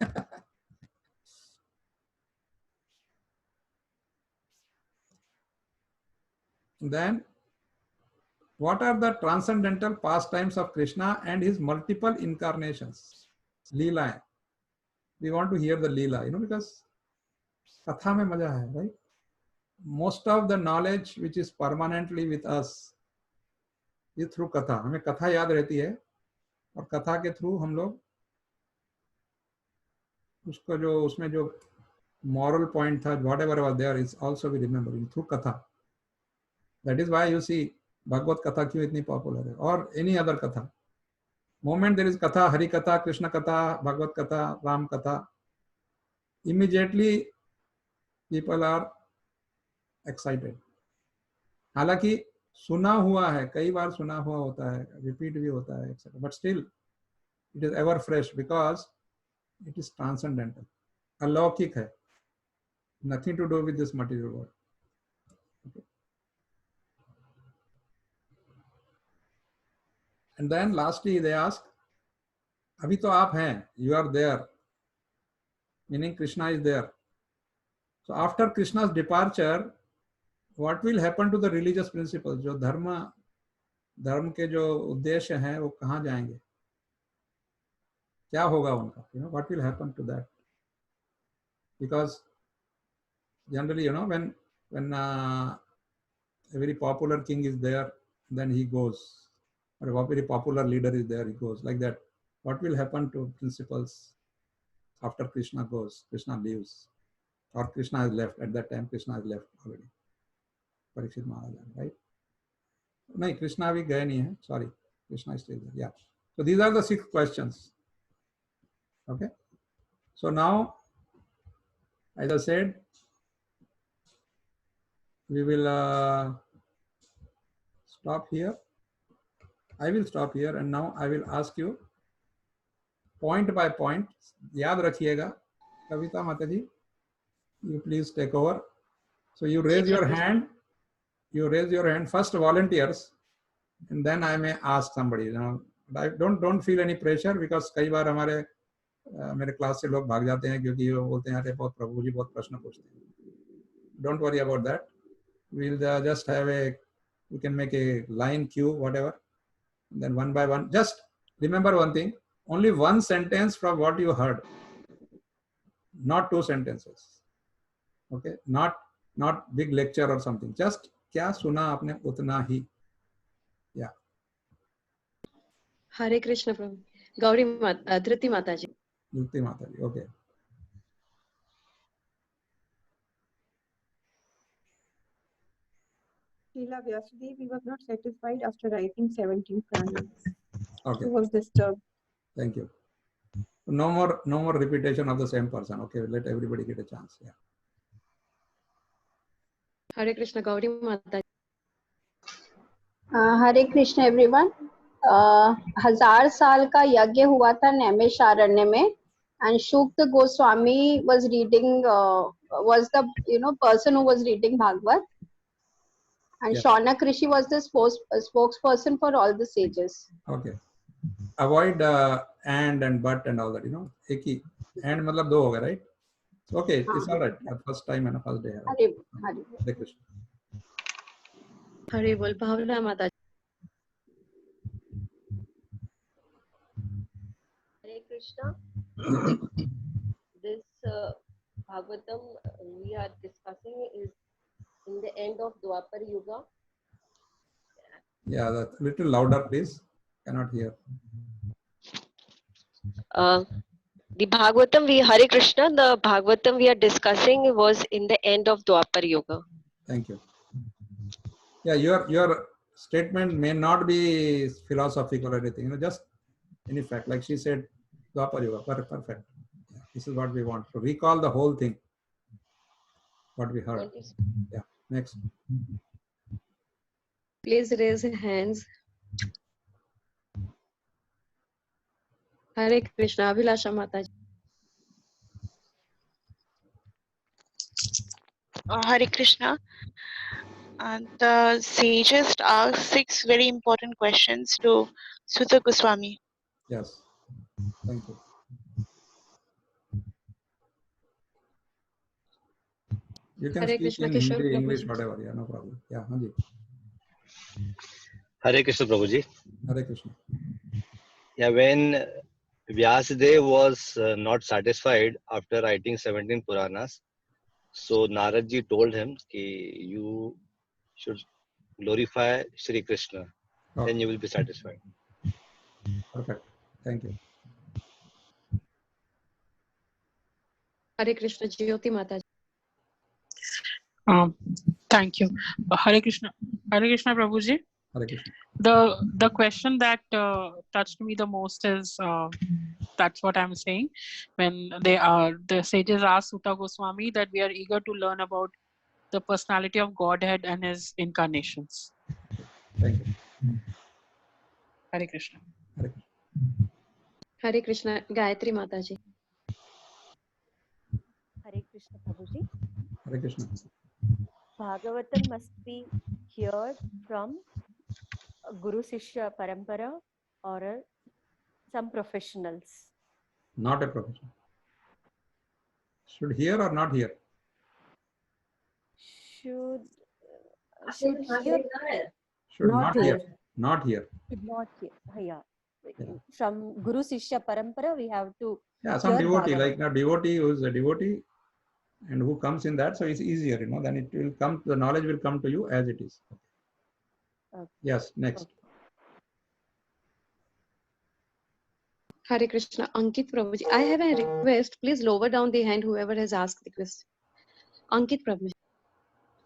Then, what are the transcendental pastimes of Krishna and his multiple incarnations? Leela. We want to hear the Leela, you know, because katha mein maja hai, right? Most of the knowledge which is permanently with us is through katha. हमें कथा याद रहती है और कथा के through हम लोग उसको जो उसमें जो moral point था, whatever was there is also we remembering through katha. That is why you see Bhagavad Katha क्यों इतनी popular है, or any other katha. Moment there is katha, Hari katha, Krishna katha, Bhagavad katha, Ram katha, immediately people are excited. हालांकि सुना हुआ है, कई बार सुना हुआ होता है, रिपीट भी होता है, etc. But still it is ever fresh because it is transcendental. अलौकिक है. Nothing to do with this material world. Okay. And then lastly they ask, अभी तो आप हैं, you are there, meaning Krishna is there. So after Krishna's departure, what will happen to the religious principles? जो धर्म के जो उद्देश्य हैं वो कहाँ जाएंगे? क्या होगा उनका? You know, what will happen to that? Because generally, you know, when a very popular king is there, then he goes. Or a very popular leader is there, he goes. Like that. What will happen to principles after Krishna goes? Krishna leaves. Or Krishna has left. At that time, Krishna has left already. Parikshit Maharaj, right? No, Krishna abhi gaya nahi hai. Sorry. Krishna is still there. Yeah. So these are the 6 questions. Okay. So now, as I said, we will stop here. I will stop here and now I will ask you point by point. याद रखिएगा. कविता माताजी, you please take over. So you raise your hand. You raise your hand first, volunteers, and then I may ask somebody. You know, don't feel any pressure, because कई बार हमारे मेरे class से लोग भाग जाते हैं क्योंकि वो बोलते हैं अरे बहुत प्रभु जी बहुत प्रश्न पूछते हैं. Don't worry about that. We'll just have we can make a line queue, whatever. Then one by one, just remember one thing, only one sentence from what you heard, not two sentences. Okay, not big lecture or something, just क्या सुना आपने उतना ही. Yeah. हरे कृष्ण प्रभु. गौरी माता, धृति माता जी. धृति माता जी. Okay. Srila Vyasdev, he was not satisfied after writing 17 Puranas. Okay. He was disturbed. Thank you. No more repetition of the same person. Okay, let everybody get a chance. Yeah. हरे कृष्ण. गौरी माता. हरे Krishna everyone. 1000 साल का यज्ञ हुआ था नैमिषारण्य में, and Shukta Goswami was reading, was the person who was reading Bhagavad, and Yeah. Shaunak Rishi was the spokesperson for all the sages. Okay. Avoid and but and all that. एक ही and मतलब दो हो गए, right? Okay, it's all right. First time and first day. Hare Hare. Hare Krishna. हरे बोल. भावना माता. Hare Krishna. This Bhagavatam we are discussing is in the end of Dwapar Yuga. Yeah, that little louder, please. Cannot hear. The Bhagavatam Hare Krishna, the Bhagavatam we are discussing was in the end of Dwapar Yuga. Thank you. Yeah, your statement may not be philosophical or anything. Just in fact, like she said, Dwapar Yuga. Perfect. Yeah, this is what we want to recall the whole thing. What we heard. Yeah. Next. Please raise your hands. हरे कृष्ण. अभिलाषा माता जी. Hare Krishna. The sages asked 6 very important questions to Suta Goswami. Yes. Thank you. You can Hare speak Krishna, in Kishore Hindi, Prabhu English, ji. whatever. Yeah, no problem. Yeah, Hanji. Hare Krishna Prabhuji. Hare Krishna. Yeah, when Vyasadeva was not satisfied after writing 17 Puranas, so Naradji told him कि you should glorify Shri Krishna, Okay. then you will be satisfied. Perfect. Thank you. हरे कृष्ण. ज्योति माता जी. Thank you. Hare Krishna Prabhuji. Hare Krishna. The question that touched me the most is that's what I'm saying, when the sages asked Suta Goswami that we are eager to learn about the personality of Godhead and his incarnations. Thank you. Hare Krishna. Hare Krishna. हरे कृष्ण. गायत्री माता जी. Hare Krishna Prabhuji. Hare Krishna. Bhagavatam must be heard from a Guru Sishya Parampara or some professionals. Not a professional. Should hear or not hear? Should Should hear. Should Not not hear. hear. Not hear. Should not hear. Yeah. Yeah. From Guru Sishya Parampara, we have to Yeah, some hear devotee, Bhagavatam. like a devotee who is a devotee and who comes in that, so it's easier, then it will come, the knowledge will come to you as it is. Okay. Yes, next. Okay. Hare Krishna. Ankit Prabhu ji. I have a request. Please lower down the hand whoever has asked the question. Ankit Prabhu ji.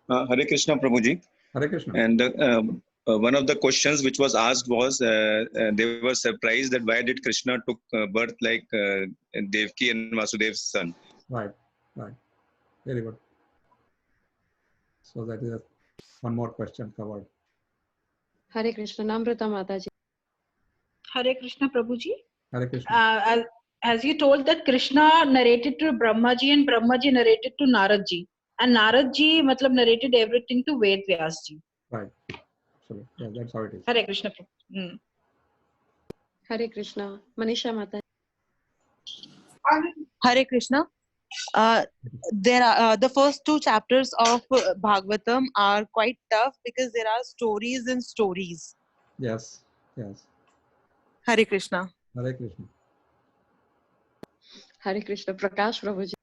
Hare Krishna Prabhuji. Hare Krishna. And one of the questions which was asked was they were surprised that why did Krishna took birth like Devki and Vasudev's son. Right. Very good. So that is one more question covered. Hare Krishna. Namrata Mata ji. Hare Krishna Prabhuji. Hare Krishna. As you told that Krishna narrated to Brahmaji and Brahmaji narrated to Naradji, and Naradji narrated everything to Ved Vyasji. Right. So yeah, that's how it is. Hare Krishna Prabhuji. Hare Krishna. Manisha Mata. Hare Krishna. There are the first two chapters of Bhagavatam are quite tough because there are stories and stories. Yes, yes. Hare Krishna. Hare Krishna. Hare Krishna. Prakash Prabhuji.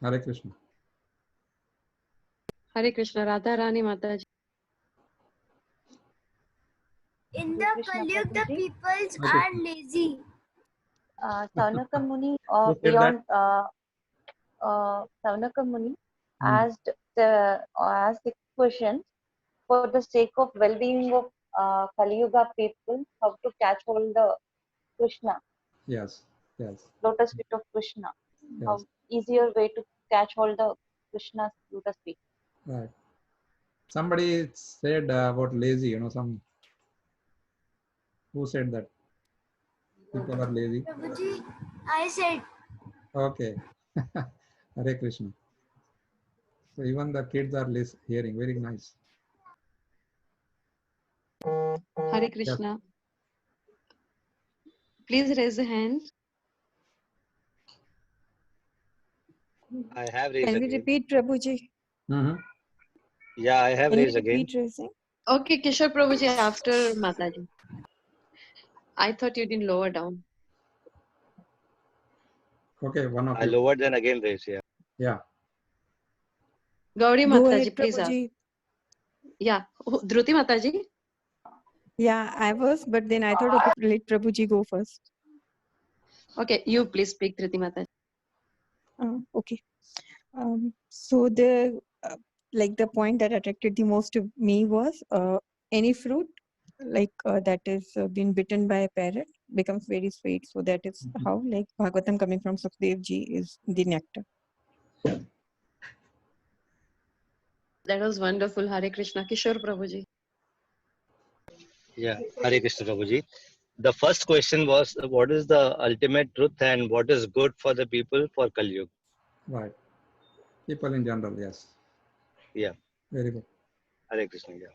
Hare Krishna. Hare Krishna. Radha Rani Mataji. In the Krishna Kalyug, the Prabhuji. peoples Hare are Krishna. lazy. Saunaka Muni Who said that? beyond Saunaka Muni asked the question for the sake of well-being of Kali Yuga people, how to catch hold the Krishna, Yes, yes, lotus feet of Krishna. How yes. easier way to catch hold the Krishna's lotus feet. Right. Somebody said about lazy, who said that? People are lazy. Prabhuji, I said, Okay. Hare Krishna. So even the kids are hearing. Very nice. Hare Yes. Krishna. Please raise the hand. I have raised Can we again. repeat, Prabhuji? Mm-hmm. Yeah, I have Can you raised again. repeat raising? Okay, Kishore Prabhuji after Mataji. I thought you didn't lower down. Okay, one of I you. lowered then again raised. Yeah. Yeah. Gauri Go Mataji, ahead, please ask. Prabhuji. Yeah. Dhruti Mataji. Yeah, I was, but then I thought, okay, let Prabhuji go first. Okay, you please speak, Dhruti Mataji. Okay. So like the point that attracted the most to me was any fruit that is been bitten by a parrot becomes very sweet. So that is how like Bhagavatam coming from Sukhdev ji is the nectar. That was wonderful. Hare Krishna. Kishore Prabhuji. Yeah. Hare Krishna Prabhuji. The first question was, what is the ultimate truth and what is good for the people for Kali Yuga? Right. People in general, yes. Yeah. Very good. Hare Krishna. Yeah.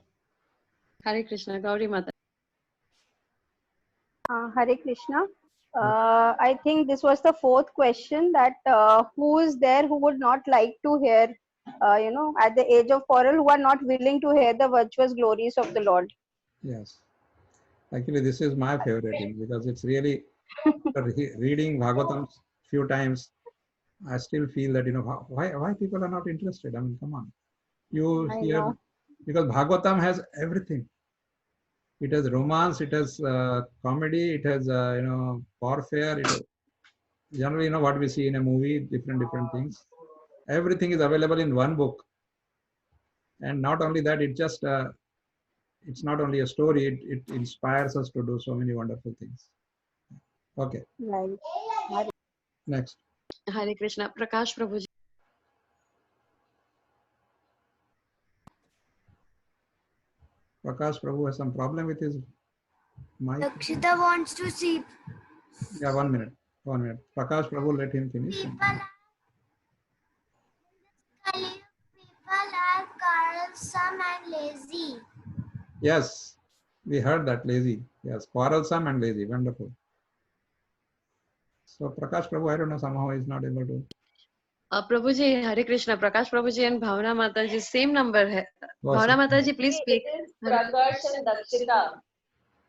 Hare Krishna. Gauri Mata. Hare Krishna. I think this was the fourth question that who is there who would not like to hear, at the age of quarrel, who are not willing to hear the virtuous glories of the Lord. Yes. Actually, this is my favorite thing because it's really reading Bhagavatam few times. I still feel that why people are not interested. I mean, come on, you I hear know. because Bhagavatam has everything. It has romance, it has comedy, it has warfare. It has, generally, what we see in a movie, different things. Everything is available in one book, and not only that, it's not only a story. It inspires us to do so many wonderful things. Okay. Right. Next. Hare Krishna. Prakash Prabhuji. Prakash Prabhu has some problem with his mic. Lakshita wants to see. Yeah, 1 minute. 1 minute. Prakash Prabhu, let him finish. People are quarrelsome and lazy. Yes, we heard that, lazy. Yes, quarrelsome and lazy. Wonderful. So Prakash Prabhu, I don't know, somehow he's not able to. Prabhuji, Hare Krishna. Prakash Prabhuji and Bhavna Mataji, same number hai. Oh, Bhavna same. Mataji, please speak. It is Prakash and Dakshita.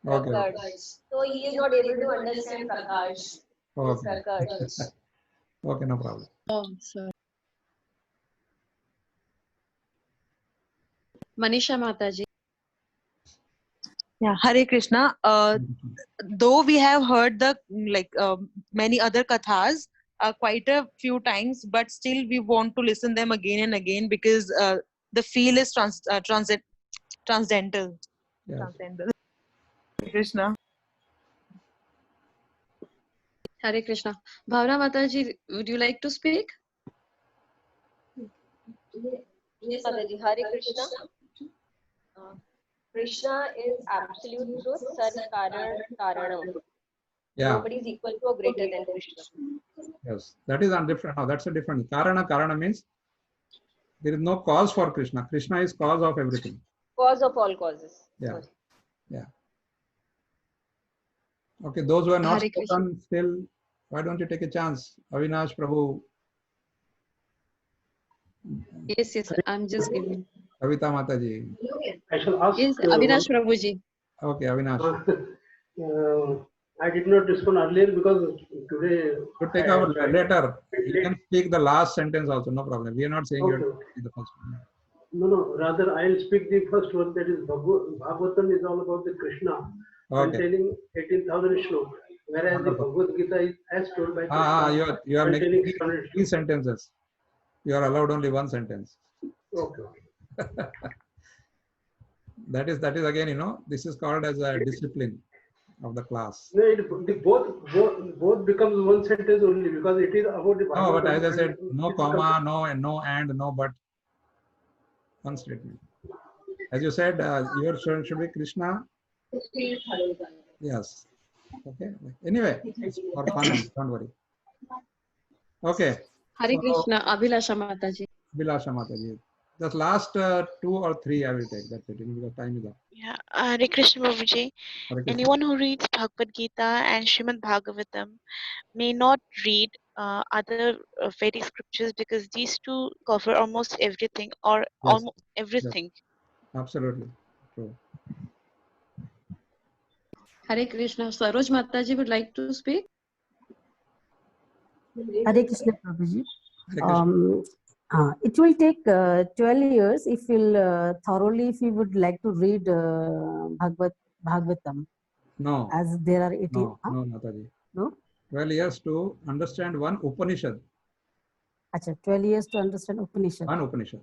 Okay. Prakash. So he is not able to understand Prakash. Okay. Prakash. Okay, no problem. Oh, sorry. Manisha Mataji. Yeah, Hare Krishna. Though we have heard the many other kathas quite a few times, but still we want to listen them again and again because the feel is transcendental. Yes. Transcendental. Hare Krishna. Hare Krishna. Bhavna Mataji, would you like to speak? Yes, Mataji. Hare Krishna. Krishna is absolute truth, Sat Karanam. Yeah. Nobody is equal to or greater than Krishna. Yes, that is different. No, that's a different. Karana means There is no cause for Krishna. Krishna is cause of everything. Cause of all causes. Yeah. Sorry. Yeah. Okay, those who are not Hare Krishna. spoken still, why don't you take a chance? Avinash Prabhu, Yes, yes, I'm just giving. Kavita Mataji. I shall ask. Yes, Avinash Prabhuji. Okay, Avinash. I did not respond earlier because today. You take our letter. You can speak the last sentence also, no problem. We are not saying you have to speak the first one. No. Rather, I'll speak the first one. That is Bhagavatam is all about the Krishna, Okay. containing 18,000 shlokas, whereas the Bhagavad Gita is as told by Krishna. You are making containing 600 three sentences. You are allowed only one sentence. Okay. That is again, this is called as a discipline of the class. No, both becomes one sentence only because it is about the. No, but as I Bhagavatam said, and no it comma, becomes- no and, no but. One statement. As you said, your son should be Krishna. Yes. Okay. Anyway, it's for fun. Don't worry. Okay. Hare So, Krishna, Abhilasha Mataji. Abhilasha Mataji. The last 2 or 3 I will take. That's it. Because time is up. Yeah, Hare Krishna Prabhuji. Hare Krishna. Anyone who reads Bhagavad Gita and Srimad Bhagavatam may not read other Vedic scriptures because these two cover almost everything or Yes. almost Yes. everything. Absolutely. True. Hare Krishna. Saroj Mataji would like to speak. Hare Krishna Prabhuji. Hare Krishna. It will take 12 years if you would like to read Bhagavatam. No. As there are 18. No, Mataji. No? 12 years to understand one Upanishad. Achha, 12 years to understand Upanishad. One Upanishad.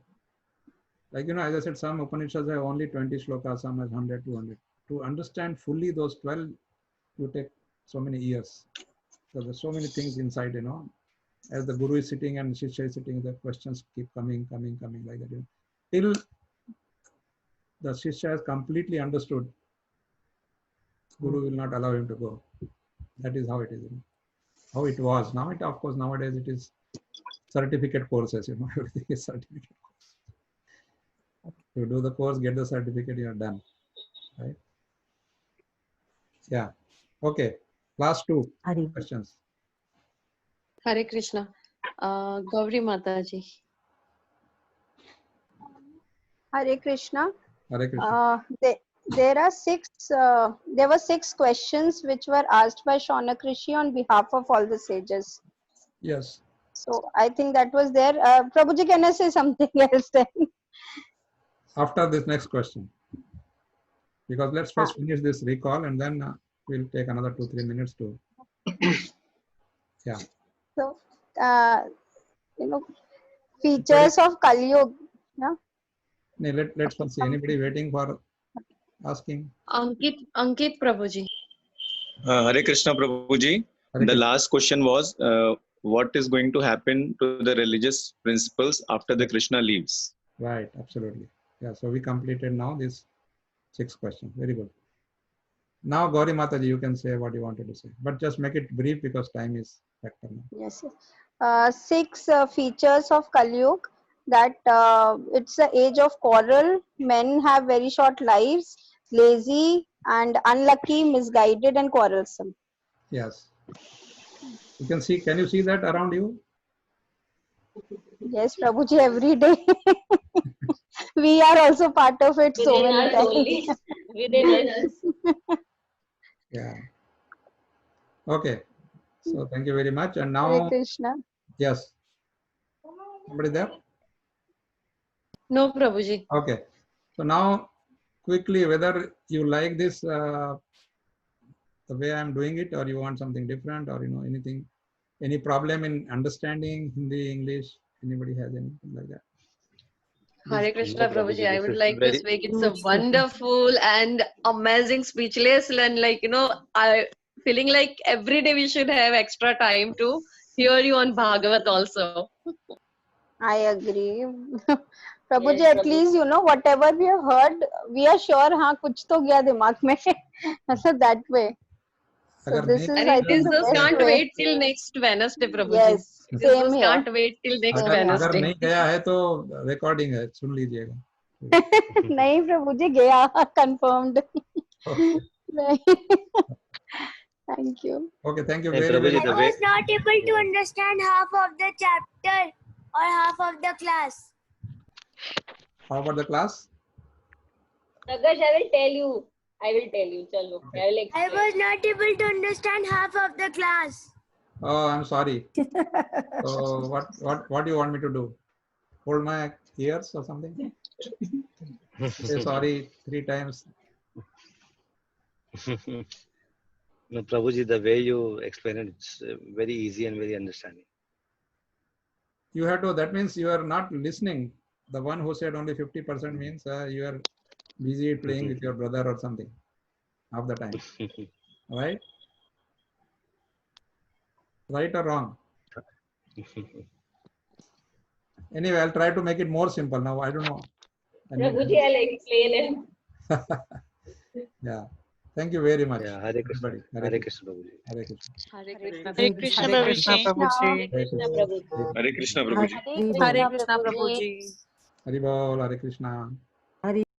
Like, as I said, some Upanishads have only 20 shlokas, some has 100, 200. To understand fully those 12, you take so many years. So there's so many things inside, As the Guru is sitting and Shishya is sitting, the questions keep coming like that. Till the Shishya has completely understood, Guru will not allow him to go. That is how it is. How it was. Now, of course, nowadays it is certificate courses. Everything is certificate course. You do the course, get the certificate, you are done. Right? Yeah. Okay. Last 2 questions. Hare Krishna. Gauri Mataji. Hare Krishna. Hare Krishna. There were 6 questions which were asked by Shaunak Rishi on behalf of all the sages. Yes. So I think that was there. Prabhuji, can I say something else then? After this next question. Because let's first finish this recall and then we'll take another 2-3 minutes to. Yeah. So, features of Kali Yuga. Yeah? Let's first see. Anybody waiting for asking? Ankit Prabhuji. Hare Krishna Prabhuji. The last question was, what is going to happen to the religious principles after the Krishna leaves? Right, absolutely. Yeah, so we completed now these 6 questions. Very good. Now, Gauri Mataji, you can say what you wanted to say, but just make it brief because time is factor now. Yes. 6 features of Kali Yuga. That it's the age of quarrel. Men have very short lives, lazy and unlucky, misguided and quarrelsome. Yes. You can see. Can you see that around you? Yes, Prabhuji, every day. We are also part of it so many times. Yeah. Okay. So thank you very much. And now, Hare Krishna. yes. Somebody there? No, Prabhuji. Okay. So now, quickly, whether you like this the way I'm doing it, or you want something different, or anything, any problem in understanding Hindi, English? Anybody has anything like that? Hare Krishna Prabhuji, I would is like to very- speak. It's a wonderful and amazing speechless, and I feeling like every day we should have extra time to hear you on Bhagavat also. I agree. Prabhuji, Yes, at least, whatever we have heard, we are sure, kuch to gaya dimag mein. So that way. So अगर this नहीं is, And I it think, is the just best can't way. wait till next Wednesday, Prabhuji. Yes, It is same just here. can't wait till next अगर Wednesday. नहीं गया है तो recording है, सुन लीजिएगा. नहीं प्रभु जी गया, confirmed. Thank you. Okay, thank you And very Prabhuji, very I the way was not able to understand half of the chapter or half of the class. How about the class? Prakash, I will tell you. Chalo. I will I explain. was not able to understand half of the class. Oh, I'm sorry. So what do you want me to do? Hold my ears or something? Say sorry 3 times. No, Prabhuji, the way you explain it, it's very easy and very understanding. You have to, that means you are not listening. The one who said only 50% means you are busy playing with your brother or something half the time. Right? Right or wrong? Anyway, I'll try to make it more simple now. I don't know. Prabhuji, I'll explain it. Yeah. Thank you very much. Yeah, Hare Krishna. Everybody. Hare Krishna, Prabhuji. Hare Krishna. Hare Krishna, Hare Krishna, Prabhuji. Prabhuji. Krishna Prabhuji. Hare Krishna, Prabhuji. Hare Hare Krishna, Prabhuji. Hari Bol, Hare Krishna.